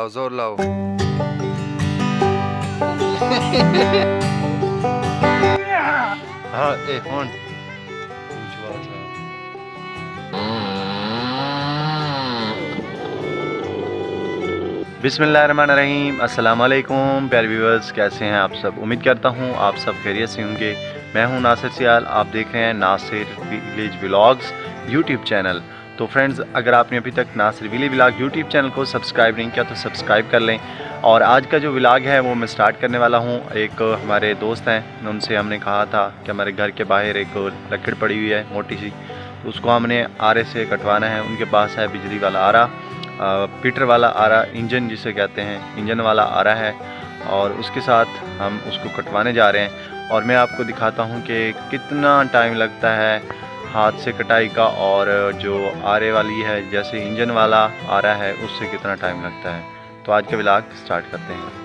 लाओ जोर लाओ। हाँ ए होन बिस्मिल्लाहिर्रहमानिर्रहीम। अस्सलाम वालेकुम प्यारे व्यूअर्स, कैसे हैं आप सब? उम्मीद करता हूँ आप सब खैरियत से होंगे। मैं हूँ नासिर सियाल, आप देख रहे हैं Nasir village vlogs YouTube channel. तो फ्रेंड्स, अगर आपने अभी तक Nasir village vlog YouTube channel को सब्सक्राइब नहीं किया तो सब्सक्राइब कर लें। और आज का जो व्लॉग है वो मैं स्टार्ट करने वाला हूँ। एक हमारे दोस्त हैं, उनसे हमने कहा था कि हमारे घर के बाहर एक लकड़ पड़ी हुई है मोटी सी, तो उसको हमने आरे से कटवाना है। उनके पास है बिजली वाला आरा, पीटर वाला आरा, इंजन जिसे कहते हैं, इंजन वाला आरा है। और उसके साथ हम उसको कटवाने जा रहे हैं और मैं आपको दिखाता हूं कि कितना टाइम लगता है हाथ से कटाई का, और जो आरे वाली है जैसे इंजन वाला आरा है उससे कितना टाइम लगता है। तो आज का व्लॉग स्टार्ट करते हैं।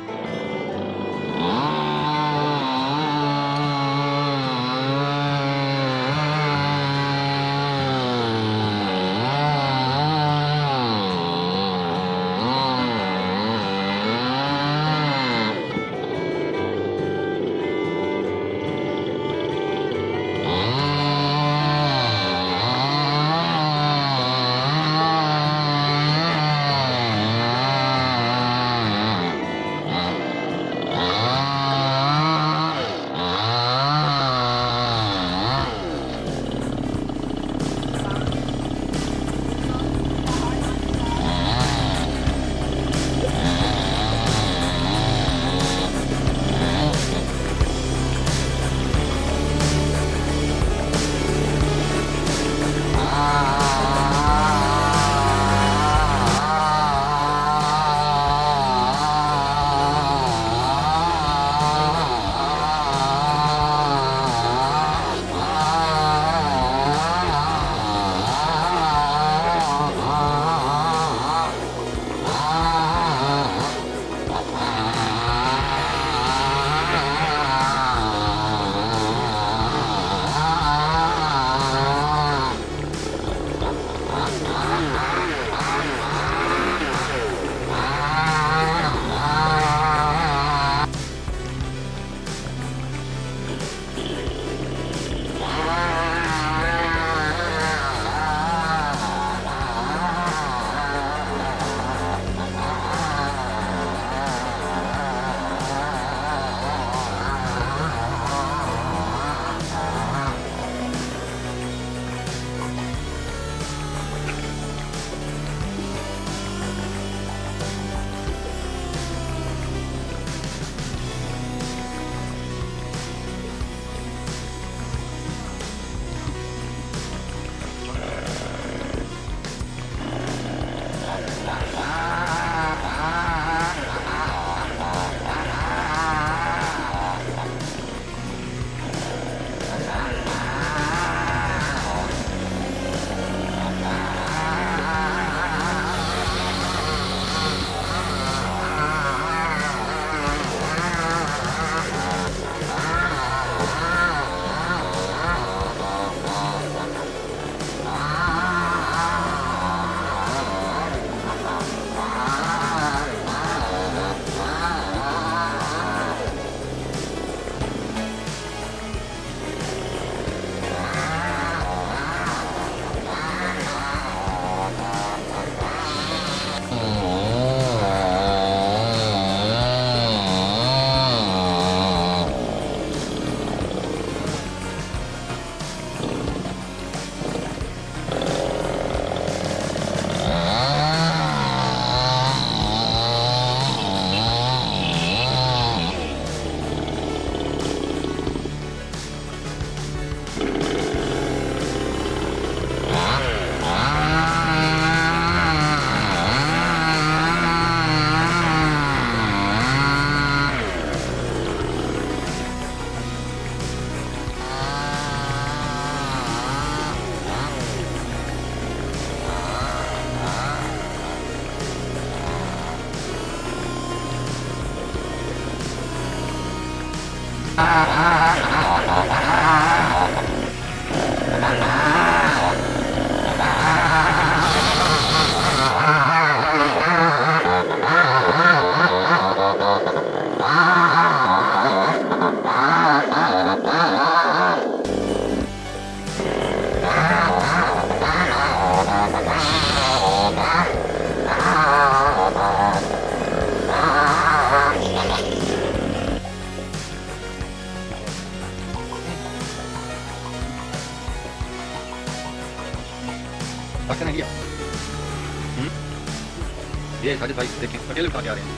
साजिद भाई देखें अकेले उठा के आ रहे हैं।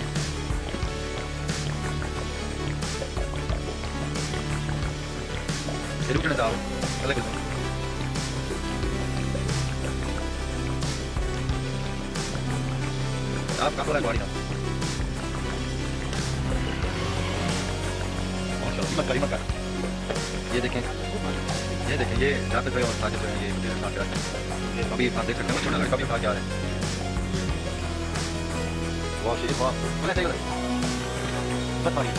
ये रुकने जाओ अलग अलग। आप कहाँ पर है गाड़ी ना? माशाल्लाह मत कर। ये देखें ये जाफिर भाई और साजिद जो है ये साथ रहते हैं। ये अभी आप देख सकते हैं छोटा लड़का भी उठा के आ रहा है। वाह शरीफ वाह मैंने सही बताया बस पानी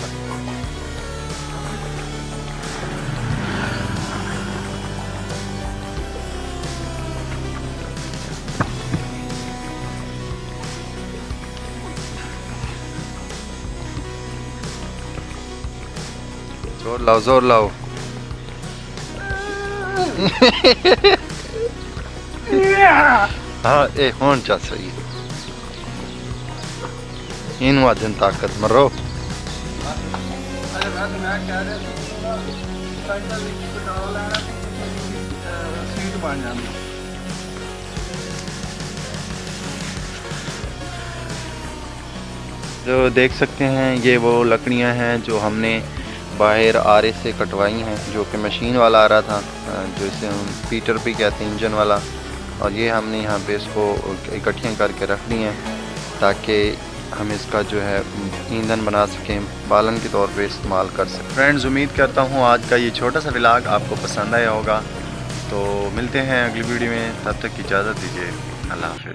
जोर लाओ हाँ ए होन चा सही इन वादन ताकत मरो जो देख सकते हैं ये वो लकड़ियां हैं जो हमने बाहर आरे से कटवाई हैं, जो कि मशीन वाला आ रहा था, जो इसे हम पीटर भी कहते हैं इंजन वाला। और ये हमने यहाँ पे इसको इकट्ठियाँ करके रख ली हैं ताकि हम इसका जो है ईंधन बना सकें, बालन के तौर पे इस्तेमाल कर सकें। फ्रेंड्स उम्मीद करता हूँ आज का ये छोटा सा व्लॉग आपको पसंद आया होगा। तो मिलते हैं अगली वीडियो में, तब तक की इजाज़त दीजिए। अल्लाह हाफ़िज़।